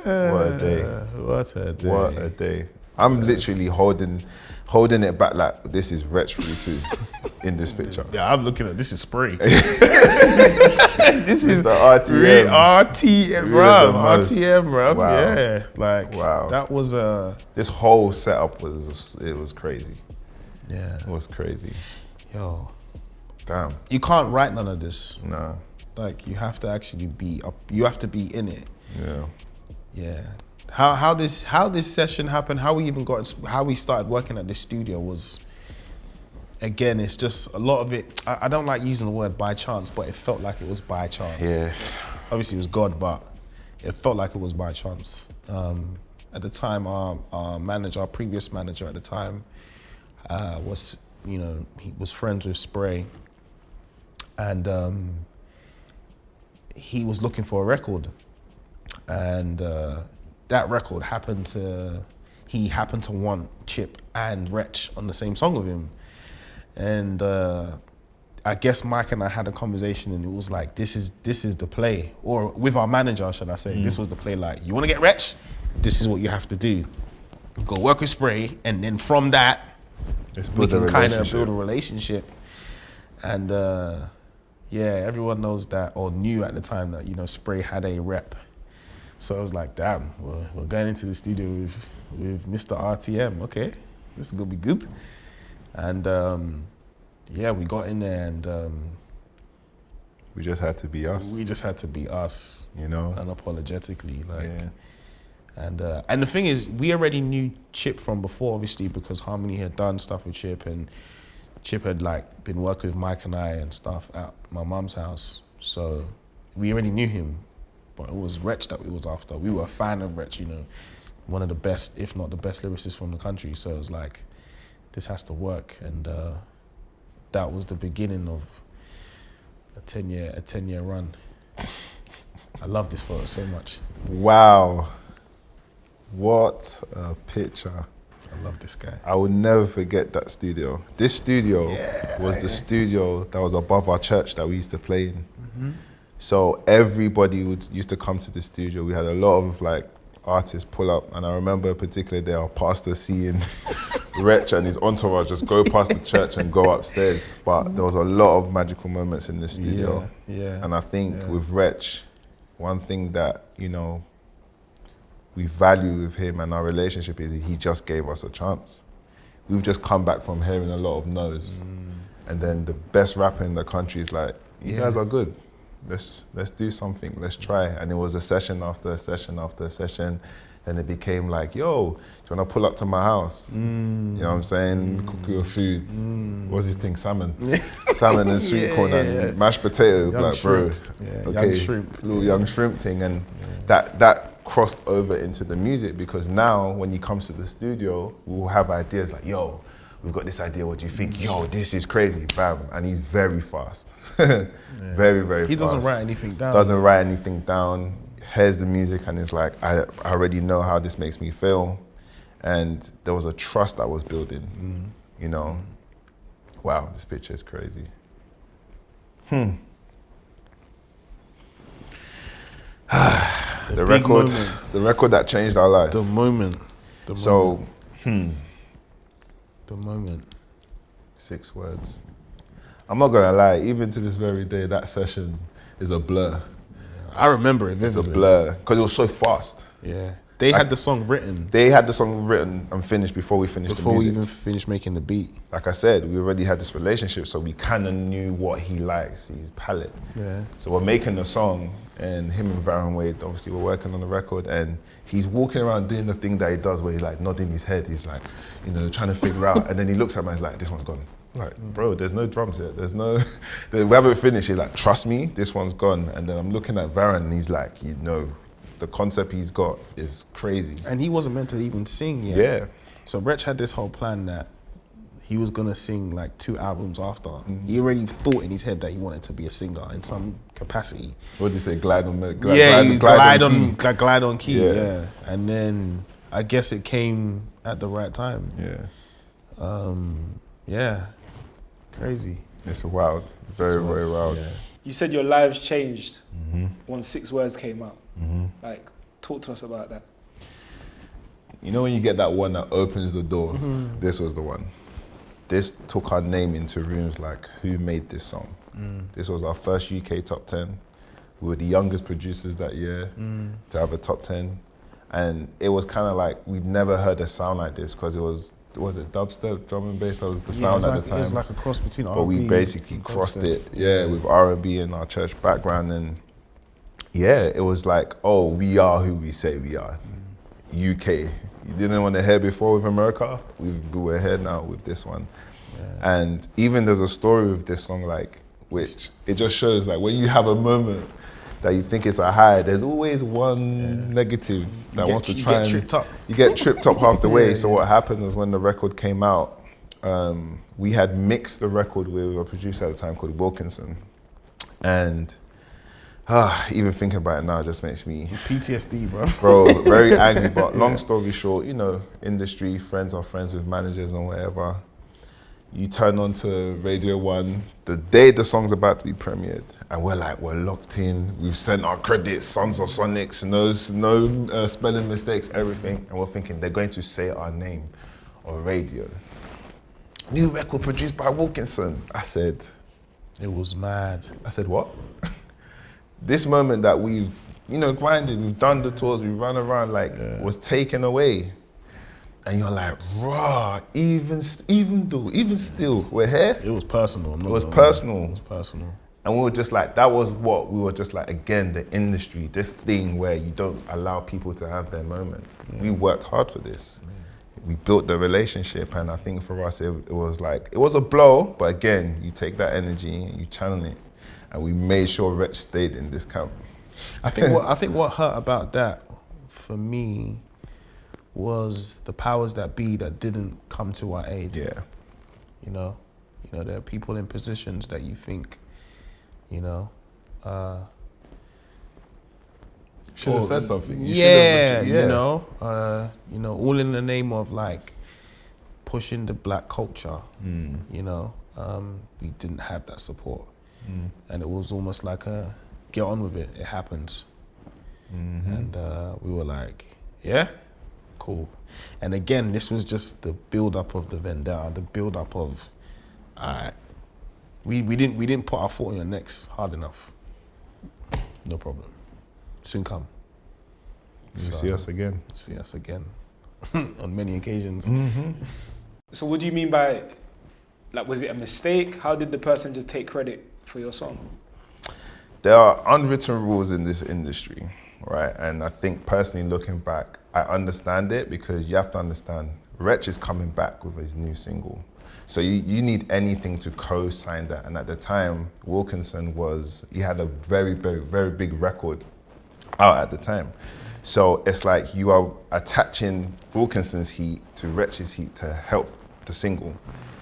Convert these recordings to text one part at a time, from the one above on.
What a day. What a day. What a day. I'm literally holding it back like this is Wretch 32 in this picture. Yeah, I'm looking at this is spray. This is the RTM. RTM, bro. RTM, bro. Wow. Yeah, like Wow. that was This whole setup was crazy. Yeah. It was crazy. Yo, Damn. you can't write none of this. No. Like you have to actually be up. You have to be in it. Yeah. Yeah. How this session happened, how we started working at this studio was, again, it's just a lot of it. I don't like using the word by chance, but it felt like it was by chance. Yeah. Obviously it was God, but it felt like it was by chance. At the time, our previous manager at the time, was, he was friends with Spray, and he was looking for a record, and that record he happened to want Chip and Wretch on the same song with him. And I guess Mike and I had a conversation, and it was like, this is the play, or with our manager, should I say, this was the play, like, you wanna get Wretch? This is what you have to do. You go work with Spray, and then from that, we can kind of build a relationship. And yeah, everyone knows that, or knew at the time that, Spray had a rep. So I was like, damn, we're going into the studio with Mr. RTM. Okay, this is gonna be good. And yeah, we got in there, and we just had to be us. We just had to be us, unapologetically, like. Yeah. And the thing is, we already knew Chip from before, obviously, because Harmony had done stuff with Chip, and Chip had like been working with Mike and I and stuff at my mum's house. So we already knew him. But it was Wretch that we was after. We were a fan of Wretch, one of the best, if not the best lyricists from the country. So it was like, this has to work. And that was the beginning of a 10-year run. I love this photo so much. Wow. What a picture. I love this guy. I will never forget that studio. This studio was the studio that was above our church that we used to play in. Mm-hmm. So everybody used to come to the studio. We had a lot of like artists pull up, and I remember particularly there, our pastor seeing Wretch and his entourage just go past the church and go upstairs. But there was a lot of magical moments in the studio. Yeah. And I think with Wretch, one thing that, we value with him and our relationship is he just gave us a chance. We've just come back from hearing a lot of no's. And then the best rapper in the country is like, you guys are good. Let's do something, let's try. And it was a session after a session after a session. Then it became like, yo, do you wanna pull up to my house? You know what I'm saying? Cook your food. What's this thing, salmon? Salmon and sweet corn and mashed potato, young like shrimp. bro. Yeah, okay, young shrimp. Little young shrimp thing. And that crossed over into the music, because now when he comes to the studio, we'll have ideas like, yo, we've got this idea, what do you think? Yo, this is crazy, bam. And he's very fast. Very, very fast. He doesn't write anything down. Doesn't write anything down. Hears the music and it's like, I already know how this makes me feel. And there was a trust that was building, Wow, this picture is crazy. The record that changed our life. The moment. The moment. 6 words. I'm not gonna lie, even to this very day, that session is a blur. I remember it vividly. It's a blur, because it was so fast. Yeah. They had the song written. They had the song written and finished before we finished the music. Before we even finished making the beat. Like I said, we already had this relationship, so we kind of knew what he likes, his palette. Yeah. So we're making the song, and him and Varun Wade, obviously we're working on the record, and he's walking around doing the thing that he does where he's like nodding his head, he's like, trying to figure out, and then he looks at me and he's like, this one's gone. I'm like, bro, there's no drums here, we haven't finished. He's like, trust me, this one's gone. And then I'm looking at Varun and he's like, the concept he's got is crazy. And he wasn't meant to even sing yet. Yeah. So Wretch had this whole plan that he was gonna sing like 2 albums after. He already thought in his head that he wanted to be a singer in some capacity. What did you say, glide on key. Yeah. And then I guess it came at the right time. Yeah. Crazy. It's wild. It's very, very wild. Yeah. You said your lives changed once 6 words came out. Like, Talk to us about that. You know when you get that one that opens the door? This was the one. This took our name into rooms like, who made this song? This was our first UK top 10. We were the youngest producers that year to have a top 10. And it was kind of like, we'd never heard a sound like this because it was it dubstep, drum and bass? That was the sound at the time. It was like a cross between R&B. But we basically crossed it, with R&B in our church background. And yeah, it was like, oh, we are who we say we are. UK. You didn't want to hear before with America? We were here now with this one. Yeah. And even there's a story with this song, like, which it just shows, like, when you have a moment that you think it's a high, there's always one negative that wants to try and... You get tripped up half the way. So what happened was when the record came out, we had mixed the record with a producer at the time called Wilkinson. And even thinking about it now just makes me... PTSD, bro. Bro, very angry. But long story short, you know, industry, friends are friends with managers and whatever. You turn on to Radio 1 the day the song's about to be premiered, and we're locked in. We've sent our credits, Sons of Sonix, no spelling mistakes, everything. And we're thinking they're going to say our name on radio. New record produced by Wilkinson. I said... It was mad. I said, what? This moment that we've, grinded, we've done the tours, we've run around, was taken away. And you're like, raw, even still, we're here. It was personal. It was personal. It was personal. And we were just like, that was what, we were just like, again, the industry, this thing where you don't allow people to have their moment. We worked hard for this. We built the relationship, and I think for us, it was like, it was a blow, but again, you take that energy and you channel it. And we made sure Wretch stayed in this camp. I think what hurt about that, for me, was the powers that be that didn't come to our aid. Yeah. There are people in positions that you think, should have said something. All in the name of like pushing the black culture. We didn't have that support, and it was almost like a get on with it. It happens, and we were like, yeah. Cool. And again, this was just the build-up of the vendetta, the build-up of, we didn't put our foot on your necks hard enough. No problem. Soon come. You see us again. See us again. On many occasions. So what do you mean by, was it a mistake? How did the person just take credit for your song? There are unwritten rules in this industry, right? And I think personally looking back, I understand it because you have to understand, Wretch is coming back with his new single. So you need anything to co-sign that. And at the time, Wilkinson he had a very, very, very big record out at the time. So it's like you are attaching Wilkinson's heat to Wretch's heat to help the single.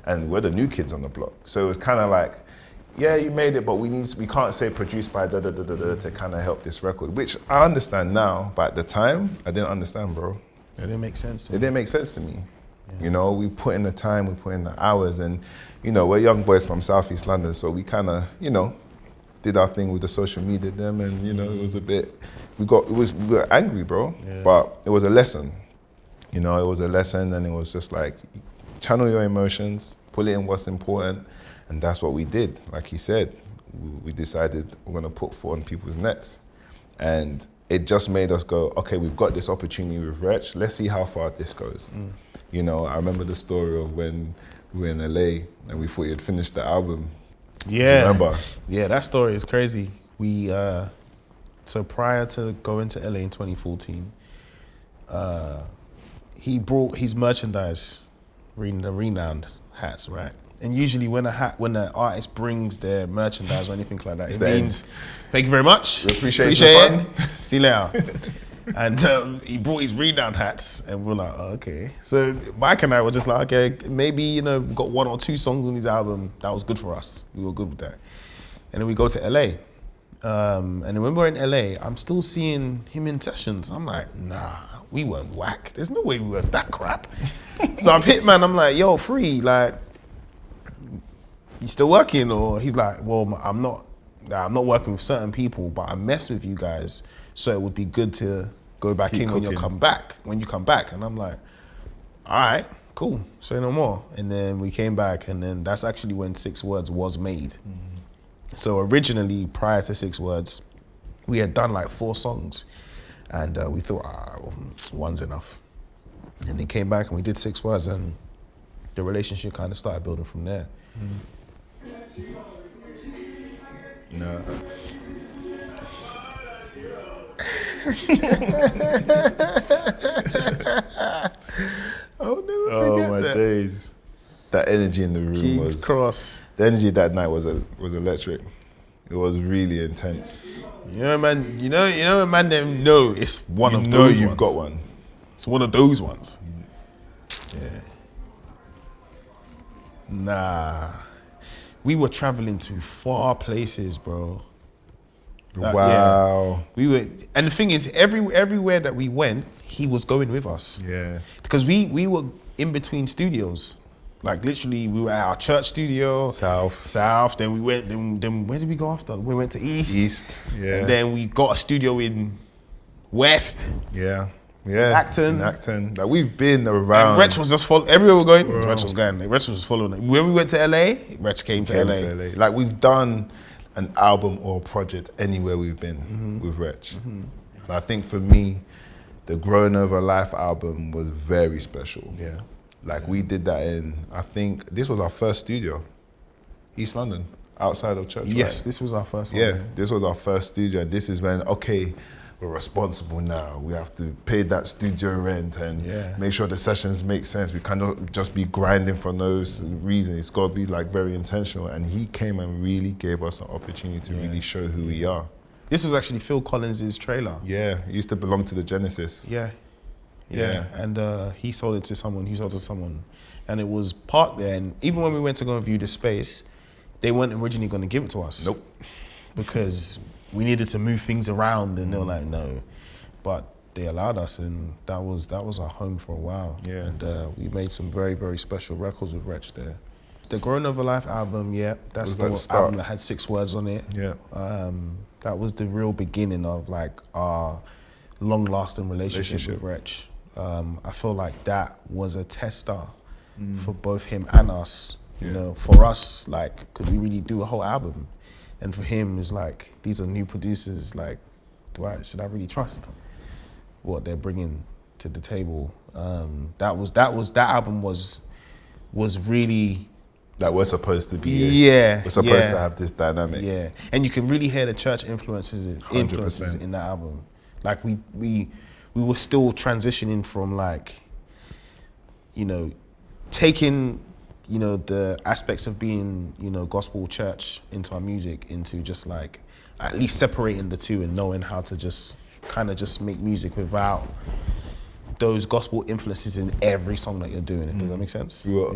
And we're the new kids on the block. So it was kind of like, yeah, you made it, but we can't say produced by to kind of help this record, which I understand now, but at the time, I didn't understand, bro. It didn't make sense to me. It didn't make sense to me. Yeah. We put in the time, we put in the hours, and, we're young boys from Southeast London, so we kind of, did our thing with the social media them, and, it was a bit, we were angry, bro, but it was a lesson. It was a lesson, and it was just like, channel your emotions, put it in what's important. And that's what we did. Like he said, we decided we're gonna put foot on people's necks. And it just made us go, okay, we've got this opportunity with Wretch, let's see how far this goes. I remember the story of when we were in LA and we thought you'd finished the album. Yeah. Do you remember? Yeah, that story is crazy. So prior to going to LA in 2014, he brought his merchandise, the renowned hats, right? And usually when the artist brings their merchandise or anything like that, it means, thank you very much. We appreciate it. See you later. And he brought his renowned hats, and we're like, oh, okay. So Mike and I were just like, okay, maybe, we've got 1 or 2 songs on his album. That was good for us. We were good with that. And then we go to LA. And then when we're in LA, I'm still seeing him in sessions. I'm like, nah, we weren't whack. There's no way we were that crap. So I've hit man, I'm like, yo, Free, you still working? Or he's like, well, I'm not working with certain people, but I mess with you guys, so it would be good to go back Keep in when you cooking. come back. When you come back, and I'm like, all right, cool, say no more. And then we came back, and then that's actually when 6 Words was made. So originally, prior to 6 Words, we had done like 4 songs, and we thought, one's enough. And then came back and we did 6 Words, and the relationship kind of started building from there. No. I'll never Oh forget my that. days. That energy in the room King's was Cross. the energy that night was electric. It was really intense. You know, man. You know, when man them know it's one You of know those you've ones. got one. It's one of those ones. Yeah. Nah. We were traveling to far places, bro. Like, Wow. We were, and the thing is, everywhere that we went, he was going with us. Yeah. Because we were in between studios. Like literally, we were at our church studio. South. Then we went. Then where did we go after? We went to East. Yeah. And then we got a studio in West. Yeah. Acton. In Acton. Like we've been around. And Wretch was just following. Everywhere we're going, Wretch was going. Wretch was following. When we went to LA, Wretch came to LA. Like we've done an album or a project anywhere we've been with Wretch. And I think for me, the Grown Over Life album was very special. Yeah. Like we did that in, I think this was our first studio, East London, outside of Church. Yes, Right? this was our first one. Yeah, this was our first studio. And this is when, okay, we're responsible now. We have to pay that studio rent and make sure the sessions make sense. We cannot just be grinding for no reason. It's got to be like very intentional. And he came and really gave us an opportunity to really show who we are. This was actually Phil Collins's trailer. Yeah, it used to belong to the Genesis. Yeah. Yeah. And he sold it to someone, and it was part there. And even when we went to go and view the space, they weren't originally going to give it to us. Nope. Because we needed to move things around, and they were like, no. But they allowed us, and that was our home for a while. Yeah. And we made some very, very special records with Wretch there. The Grown Over Life album, that's the album that had 6 Words on it. Yeah. That was the real beginning of like our long-lasting relationship with Wretch. I feel like that was a tester for both him and us. You know, for us, like, could we really do a whole album? And for him, it's like, these are new producers. Like, should I really trust what they're bringing to the table? That album was really. That we're supposed to be. Yeah. We're supposed to have this dynamic. Yeah, and you can really hear the church influences 100%. in that album. Like we were still transitioning from like, you know, taking, you know, the aspects of being, you know, gospel church into our music, into just like at least separating the two and knowing how to just kind of just make music without those gospel influences in every song that you're doing. Does that make sense? We were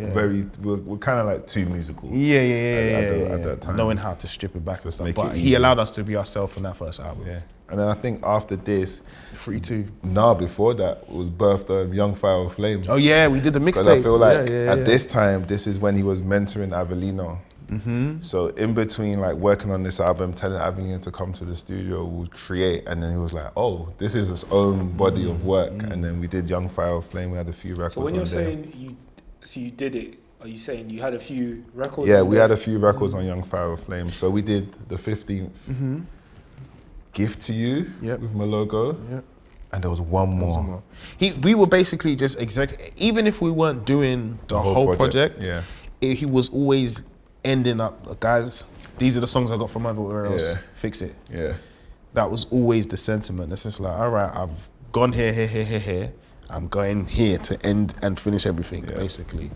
we're kind of like too musical. At that time. Knowing how to strip it back and stuff. make But it he easy. allowed us to be ourselves in that first album. Yeah. And then I think after this, Free too. before that was birthed Young Fire of Flame. Oh yeah, we did the mixtape. Because I feel like Yeah. at this time, this is when he was mentoring Avelino. So in between like working on this album, telling Avelino to come to the studio, we'd create, and then he was like, oh, this is his own body of work. And then we did Young Fire of Flame, we had a few records So when you're on there. saying you did it, are you saying you had a few records? Yeah, on we there? had a few records on Young Fire of Flame. So we did the 15th, Gift to You with my logo. Yep. And there was one more. We were basically just even if we weren't doing the whole project, he was always ending up, guys, these are the songs I got from everywhere else, fix it. Yeah. That was always the sentiment. It's just like, all right, I've gone here. I'm going here to end and finish everything, basically.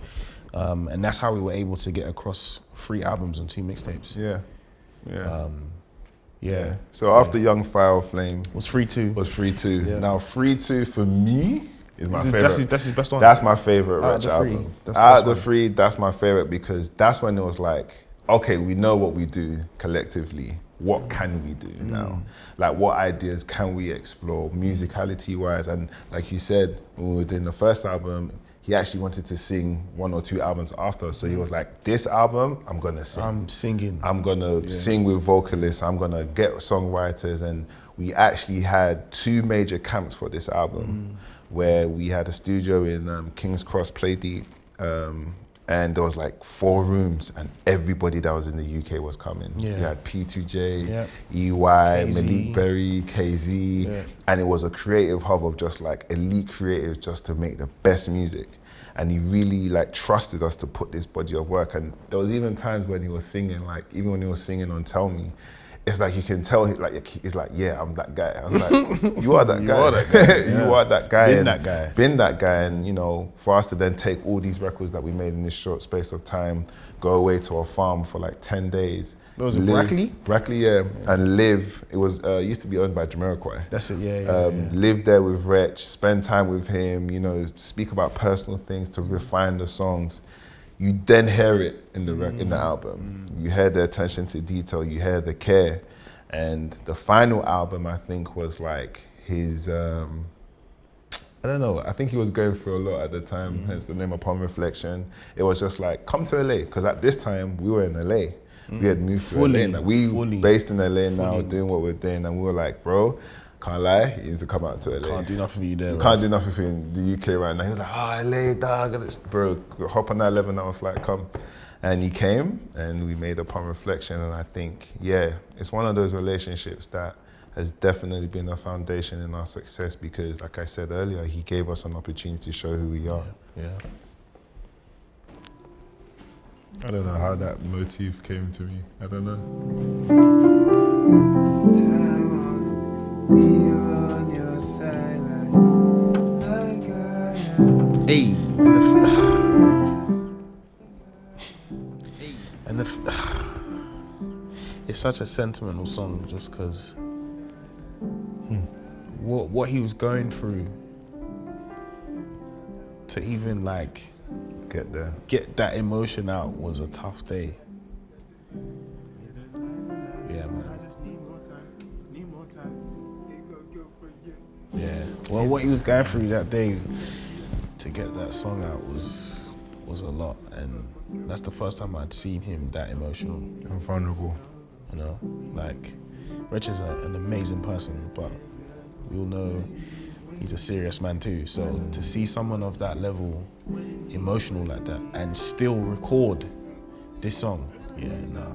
And that's how we were able to get across 3 albums and 2 mixtapes. So after Young Fire of Flame Was Free Too. was Free 2. Yeah. Now Free 2 for me is my favorite. That's his best one. That's my favorite Out of Wretch the 3, album. that's the Out best of the one. 3, that's my favorite because that's when it was like, okay, we know what we do collectively. What can we do now? Like, what ideas can we explore musicality-wise? And like you said, when we were doing the first album, he actually wanted to sing 1 or 2 albums after. So he was like, this album, I'm gonna sing. I'm singing. I'm gonna sing with vocalists. I'm gonna get songwriters. And we actually had 2 major camps for this album, where we had a studio in King's Cross, Playdeep, and there was like 4 rooms, and everybody that was in the UK was coming. Yeah. You had P2J, Yeah. EY, KZ. Malik Berry, KZ, Yeah. and it was a creative hub of just like elite creatives just to make the best music. And he really like trusted us to put this body of work. And there was even times when he was singing, like even when he was singing on Tell Me, it's like you can tell he's like, yeah, I'm that guy. I was like, you are that guy. are that guy, You yeah. are that guy. Been and that guy. Been that guy. And you know, for us to then take all these records that we made in this short space of time, go away to a farm for like 10 days. That was in Brackley? Brackley, yeah. And live. It was used to be owned by Jamiroquai. That's it, yeah. Live there with Wretch, spend time with him, you know, speak about personal things to refine the songs. You then hear it in the in the album. You hear the attention to detail, you hear the care. And the final album, I think, was like his, I don't know, I think he was going through a lot at the time, hence the name Upon Reflection. It was just like, come to LA, because at this time, we were in LA. We had moved to LA. Like, we based in LA now, doing what we're doing, and we were like, bro, can't lie, you need to come out to LA. Can't do nothing for you there. You can't do nothing for you in the UK right now. He was like, LA, dog, bro, hop on that 11-hour flight, come. And he came, and we made Upon Reflection, and I think, yeah, it's one of those relationships that has definitely been a foundation in our success because, like I said earlier, he gave us an opportunity to show who we are. Yeah. I don't know how that motif came to me. I don't know. Hey. And it's such a sentimental song just because what he was going through to even like get that emotion out was a tough day. Yeah, man. Yeah. Well, what he was going through that day to get that song out was a lot, and that's the first time I'd seen him that emotional. And vulnerable. You know, like, Wretch is an amazing person, but we all know he's a serious man too. So to see someone of that level emotional like that and still record this song, yeah, nah.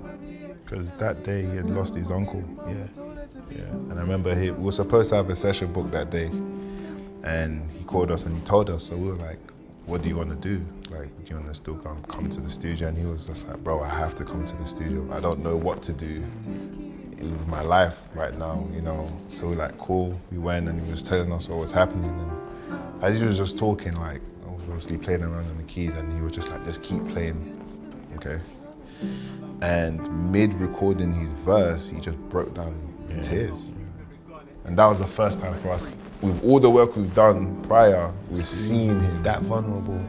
Because that day he had lost his uncle. Yeah. And I remember we were supposed to have a session booked that day, and he called us and he told us, so we were like, what do you want to do? Like, do you want to still come to the studio? And he was just like, bro, I have to come to the studio. I don't know what to do with my life right now, you know? So we're like, cool. We went and he was telling us what was happening. And as he was just talking, like, I was obviously playing around on the keys, and he was just like, just keep playing, okay? And mid-recording his verse, he just broke down in tears. And that was the first time for us. With all the work we've done prior, we've seen him that vulnerable.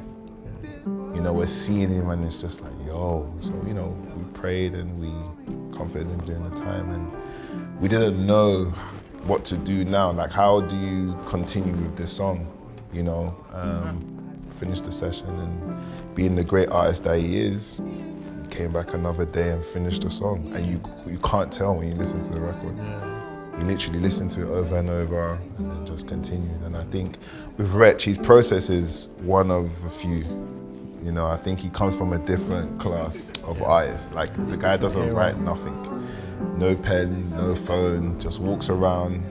You know, we're seeing him, and it's just like, yo. So, you know, we prayed and we comforted him during the time, and we didn't know what to do now. Like, how do you continue with this song? You know, finish the session, and being the great artist that he is, he came back another day and finished the song. And you can't tell when you listen to the record. He literally listened to it over and over and then just continued. And I think with Wretch, his process is one of a few. You know, I think he comes from a different class of artists. Like, the guy doesn't write nothing. No pen, no phone, just walks around,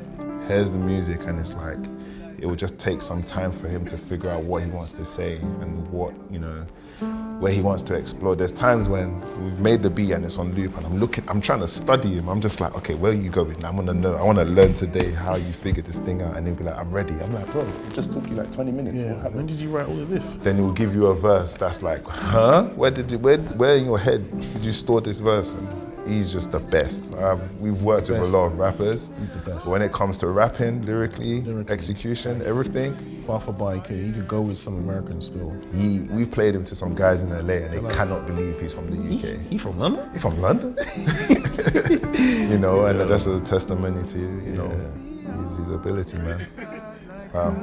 hears the music, and it's like, it will just take some time for him to figure out what he wants to say and what, you know, where he wants to explore. There's times when we've made the beat and it's on loop, and I'm trying to study him. I'm just like, okay, where are you going? I want to know. I want to learn today how you figured this thing out. And he'll be like, I'm ready. I'm like, bro, it just took you like 20 minutes. Yeah. When did you write all of this? Then he will give you a verse that's like, huh? Where in your head did you store this verse? And he's just the best. We've worked with a lot of rappers. He's the best. But when it comes to rapping, lyrically, execution, everything, bar for bar, he could go with some Americans still. We've played him to some guys in LA, and they cannot believe he's from the UK. He from London? He's from London. You know, and that's a testimony to, you know, his ability, man. Wow.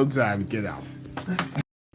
Whole time, get out.